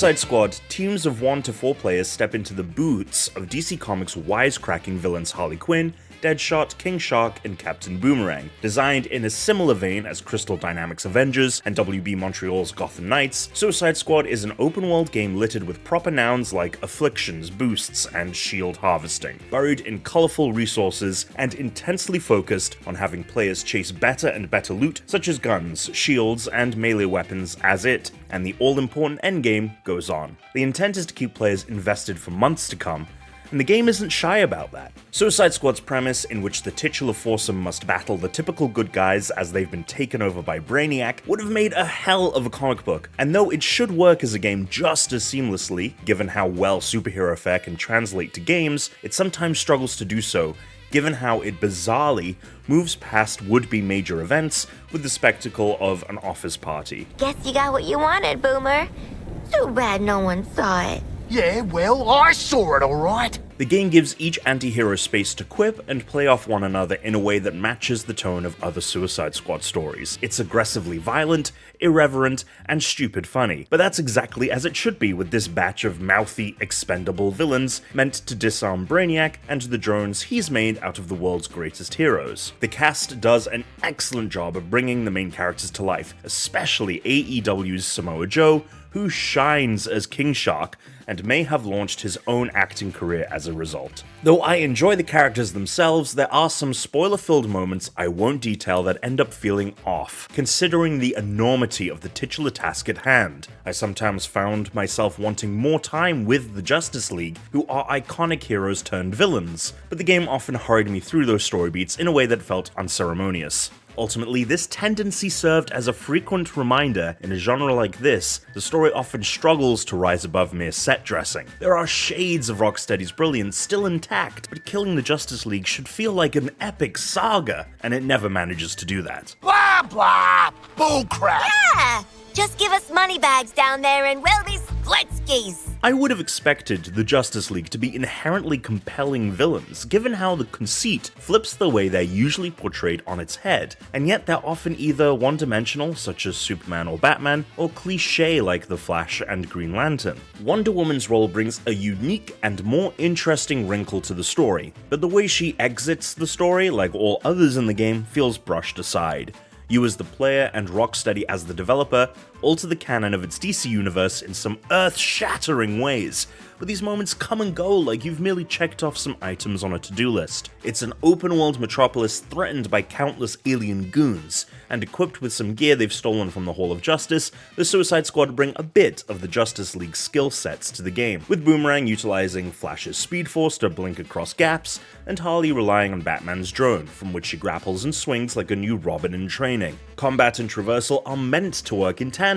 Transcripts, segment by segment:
Suicide Squad, teams of 1 to 4 players step into the boots of DC Comics' wisecracking villains Harley Quinn, Deadshot, King Shark, and Captain Boomerang. Designed in a similar vein as Crystal Dynamics' Avengers and WB Montreal's Gotham Knights, Suicide Squad is an open-world game littered with proper nouns like afflictions, boosts, and shield harvesting, buried in colorful resources and intensely focused on having players chase better and better loot such as guns, shields, and melee weapons as it and the all-important endgame goes on. The intent is to keep players invested for months to come, and the game isn't shy about that. Suicide Squad's premise, in which the titular foursome must battle the typical good guys as they've been taken over by Brainiac, would have made a hell of a comic book, and though it should work as a game just as seamlessly, given how well superhero fare can translate to games, it sometimes struggles to do so, given how it bizarrely moves past would-be major events with the spectacle of an office party. Guess you got what you wanted, Boomer. Too bad no one saw it. Yeah, well, I saw it alright. The game gives each anti-hero space to quip and play off one another in a way that matches the tone of other Suicide Squad stories. It's aggressively violent, irreverent, and stupid funny. But that's exactly as it should be with this batch of mouthy, expendable villains meant to disarm Brainiac and the drones he's made out of the world's greatest heroes. The cast does an excellent job of bringing the main characters to life, especially AEW's Samoa Joe, who shines as King Shark and may have launched his own acting career as a result. Though I enjoy the characters themselves, there are some spoiler-filled moments I won't detail that end up feeling off, considering the enormity of the titular task at hand. I sometimes found myself wanting more time with the Justice League, who are iconic heroes turned villains, but the game often hurried me through those story beats in a way that felt unceremonious. Ultimately, this tendency served as a frequent reminder in a genre like this, the story often struggles to rise above mere set dressing. There are shades of Rocksteady's brilliance still intact, but killing the Justice League should feel like an epic saga, and it never manages to do that. Blah, blah, bullcrap. Yeah! Just give us money bags down there and we'll be splitskis. I would have expected the Justice League to be inherently compelling villains, given how the conceit flips the way they're usually portrayed on its head, and yet they're often either one-dimensional, such as Superman or Batman, or cliché like The Flash and Green Lantern. Wonder Woman's role brings a unique and more interesting wrinkle to the story, but the way she exits the story, like all others in the game, feels brushed aside. You as the player and Rocksteady as the developer alter the canon of its DC universe in some earth-shattering ways, but these moments come and go like you've merely checked off some items on a to-do list. It's an open-world metropolis threatened by countless alien goons, and equipped with some gear they've stolen from the Hall of Justice, the Suicide Squad bring a bit of the Justice League's skill sets to the game, with Boomerang utilizing Flash's Speed Force to blink across gaps, and Harley relying on Batman's drone, from which she grapples and swings like a new Robin in training. Combat and traversal are meant to work in tandem,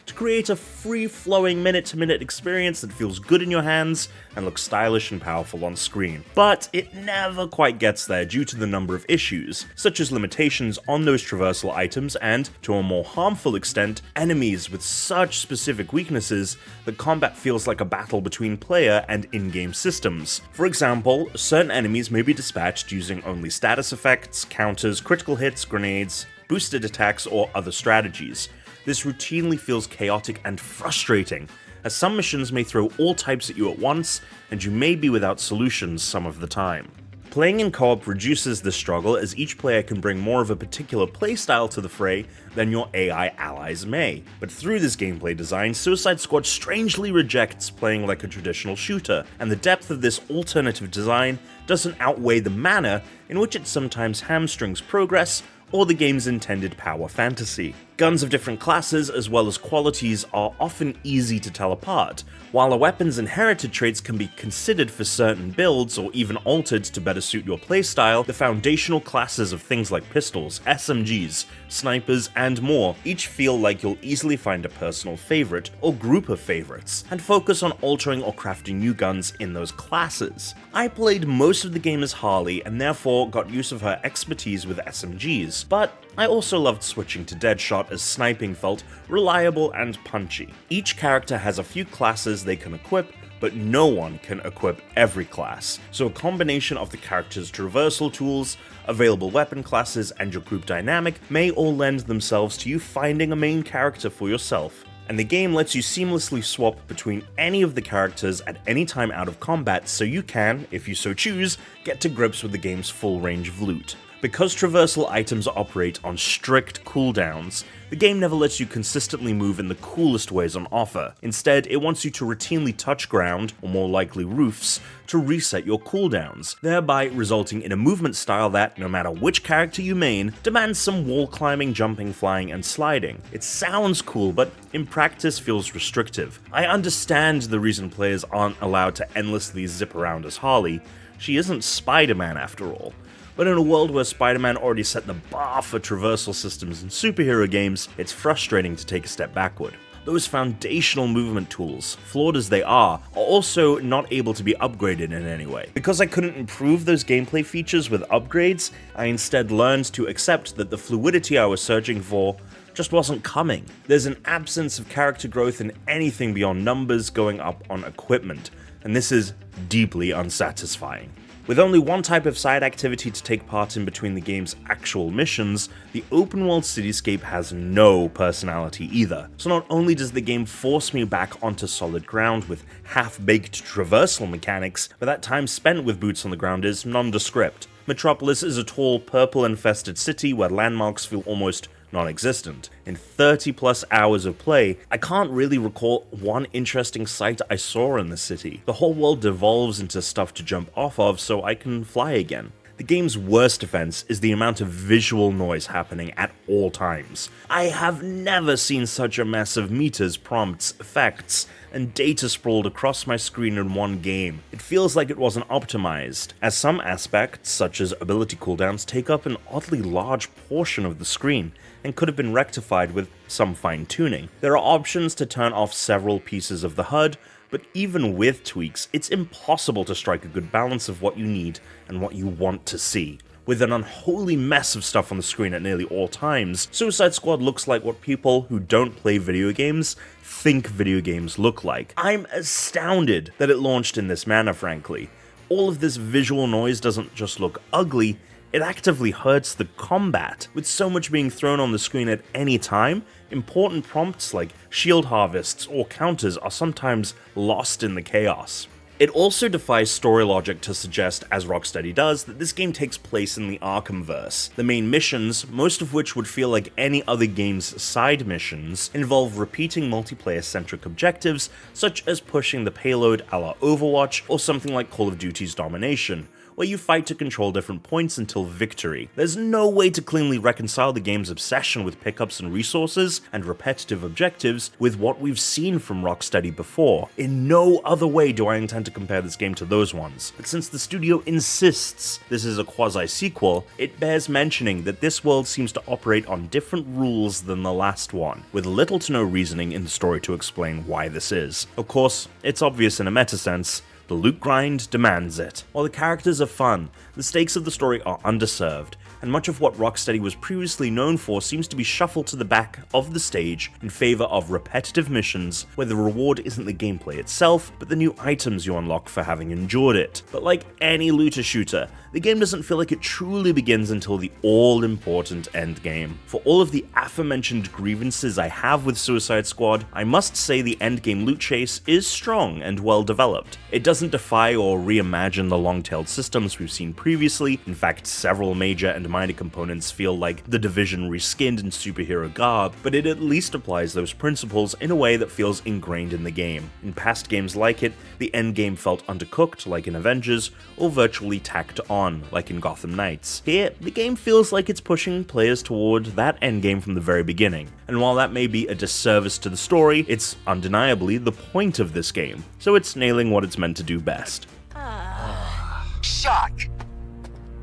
to create a free-flowing minute-to-minute experience that feels good in your hands and looks stylish and powerful on screen. But it never quite gets there due to the number of issues, such as limitations on those traversal items and, to a more harmful extent, enemies with such specific weaknesses that combat feels like a battle between player and in-game systems. For example, certain enemies may be dispatched using only status effects, counters, critical hits, grenades, boosted attacks, or other strategies. This routinely feels chaotic and frustrating, as some missions may throw all types at you at once, and you may be without solutions some of the time. Playing in co-op reduces this struggle, as each player can bring more of a particular playstyle to the fray than your AI allies may. But through this gameplay design, Suicide Squad strangely rejects playing like a traditional shooter, and the depth of this alternative design doesn't outweigh the manner in which it sometimes hamstrings progress or the game's intended power fantasy. Guns of different classes as well as qualities are often easy to tell apart, while a weapon's inherited traits can be considered for certain builds or even altered to better suit your playstyle. The foundational classes of things like pistols, SMGs, snipers, and more each feel like you'll easily find a personal favorite or group of favorites, and focus on altering or crafting new guns in those classes. I played most of the game as Harley and therefore got use of her expertise with SMGs, but I also loved switching to Deadshot as sniping felt reliable and punchy. Each character has a few classes they can equip, but no one can equip every class, so a combination of the character's traversal tools, available weapon classes, and your group dynamic may all lend themselves to you finding a main character for yourself. and the game lets you seamlessly swap between any of the characters at any time out of combat, so you can, if you so choose, get to grips with the game's full range of loot. Because traversal items operate on strict cooldowns, the game never lets you consistently move in the coolest ways on offer. Instead, it wants you to routinely touch ground, or more likely roofs, to reset your cooldowns, thereby resulting in a movement style that, no matter which character you main, demands some wall climbing, jumping, flying, and sliding. It sounds cool, but in practice feels restrictive. I understand the reason players aren't allowed to endlessly zip around as Harley. She isn't Spider-Man after all. But in a world where Spider-Man already set the bar for traversal systems in superhero games, it's frustrating to take a step backward. Those foundational movement tools, flawed as they are also not able to be upgraded in any way. Because I couldn't improve those gameplay features with upgrades, I instead learned to accept that the fluidity I was searching for just wasn't coming. There's an absence of character growth in anything beyond numbers going up on equipment, and this is deeply unsatisfying. With only one type of side activity to take part in between the game's actual missions, the open world cityscape has no personality either. So not only does the game force me back onto solid ground with half-baked traversal mechanics, but that time spent with boots on the ground is nondescript. Metropolis is a tall, purple-infested city where landmarks feel almost non-existent. In 30 plus hours of play, I can't really recall one interesting sight I saw in the city. The whole world devolves into stuff to jump off of so I can fly again. The game's worst defense is the amount of visual noise happening at all times. I have never seen such a mess of meters, prompts, effects, and data sprawled across my screen in one game. It feels like it wasn't optimized, as some aspects, such as ability cooldowns, take up an oddly large portion of the screen, and could have been rectified with some fine-tuning. There are options to turn off several pieces of the HUD, but even with tweaks, it's impossible to strike a good balance of what you need and what you want to see. With an unholy mess of stuff on the screen at nearly all times, Suicide Squad looks like what people who don't play video games think video games look like. I'm astounded that it launched in this manner, frankly. All of this visual noise doesn't just look ugly, it actively hurts the combat. With so much being thrown on the screen at any time, important prompts like shield harvests or counters are sometimes lost in the chaos. It also defies story logic to suggest, as Rocksteady does, that this game takes place in the Arkhamverse. The main missions, most of which would feel like any other game's side missions, involve repeating multiplayer-centric objectives, such as pushing the payload a la Overwatch or something like Call of Duty's Domination, where you fight to control different points until victory. There's no way to cleanly reconcile the game's obsession with pickups and resources and repetitive objectives with what we've seen from Rocksteady before. In no other way do I intend to compare this game to those ones, but since the studio insists this is a quasi-sequel, it bears mentioning that this world seems to operate on different rules than the last one, with little to no reasoning in the story to explain why this is. Of course, it's obvious in a meta sense. The loot grind demands it. While the characters are fun, the stakes of the story are underserved, and much of what Rocksteady was previously known for seems to be shuffled to the back of the stage in favor of repetitive missions where the reward isn't the gameplay itself, but the new items you unlock for having endured it. But like any looter shooter, the game doesn't feel like it truly begins until the all-important endgame. For all of the aforementioned grievances I have with Suicide Squad, I must say the endgame loot chase is strong and well developed. It doesn't defy or reimagine the long-tailed systems we've seen previously. In fact, several major and minor components feel like The Division reskinned in superhero garb, but it at least applies those principles in a way that feels ingrained in the game. In past games like it, the endgame felt undercooked, like in Avengers, or virtually tacked on, like in Gotham Knights. Here, the game feels like it's pushing players toward that endgame from the very beginning, and while that may be a disservice to the story, it's undeniably the point of this game, so it's nailing what it's meant to do best. Shock.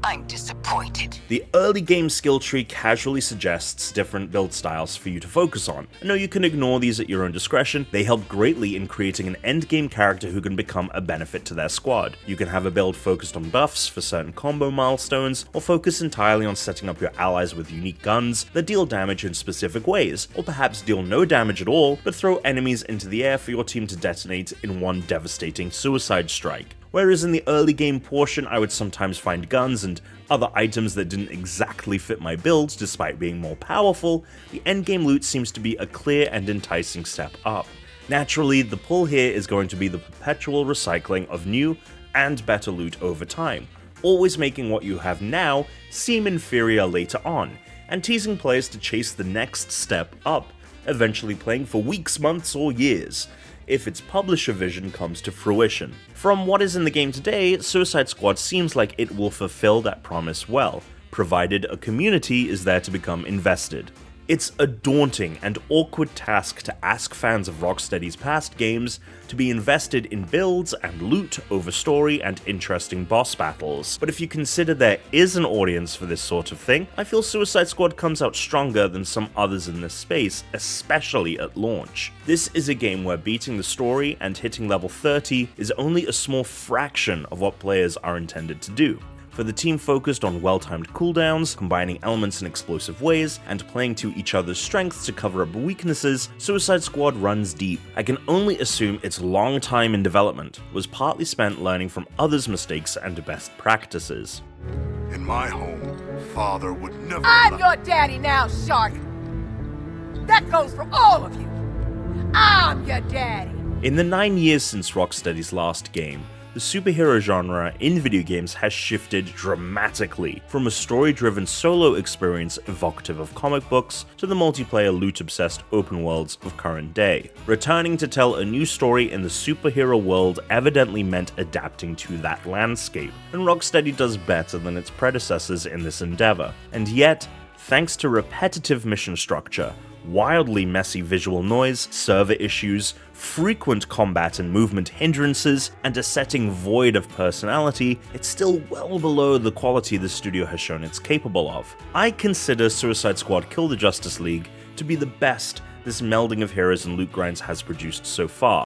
I'm disappointed. The early game skill tree casually suggests different build styles for you to focus on. I know you can ignore these at your own discretion, they help greatly in creating an endgame character who can become a benefit to their squad. You can have a build focused on buffs for certain combo milestones, or focus entirely on setting up your allies with unique guns that deal damage in specific ways, or perhaps deal no damage at all, but throw enemies into the air for your team to detonate in one devastating suicide strike. Whereas in the early game portion, I would sometimes find guns and other items that didn't exactly fit my build despite being more powerful, the endgame loot seems to be a clear and enticing step up. Naturally, the pull here is going to be the perpetual recycling of new and better loot over time, always making what you have now seem inferior later on, and teasing players to chase the next step up, eventually playing for weeks, months, or years, if its publisher vision comes to fruition. From what is in the game today, Suicide Squad seems like it will fulfill that promise well, provided a community is there to become invested. It's a daunting and awkward task to ask fans of Rocksteady's past games to be invested in builds and loot over story and interesting boss battles, but if you consider there is an audience for this sort of thing, I feel Suicide Squad comes out stronger than some others in this space, especially at launch. This is a game where beating the story and hitting level 30 is only a small fraction of what players are intended to do. For the team focused on well-timed cooldowns, combining elements in explosive ways, and playing to each other's strengths to cover up weaknesses, Suicide Squad runs deep. I can only assume its long time in development was partly spent learning from others' mistakes and best practices. In my home, Father would never I'm your daddy now, Shark. That goes for all of you. I'm your daddy. In the 9 years since Rocksteady's last game, the superhero genre in video games has shifted dramatically, from a story-driven solo experience evocative of comic books to the multiplayer loot-obsessed open worlds of current day. Returning to tell a new story in the superhero world evidently meant adapting to that landscape, and Rocksteady does better than its predecessors in this endeavor. And yet, thanks to repetitive mission structure, wildly messy visual noise, server issues, frequent combat and movement hindrances, and a setting void of personality, it's still well below the quality the studio has shown it's capable of. I consider Suicide Squad Kill the Justice League to be the best this melding of heroes and loot grinds has produced so far,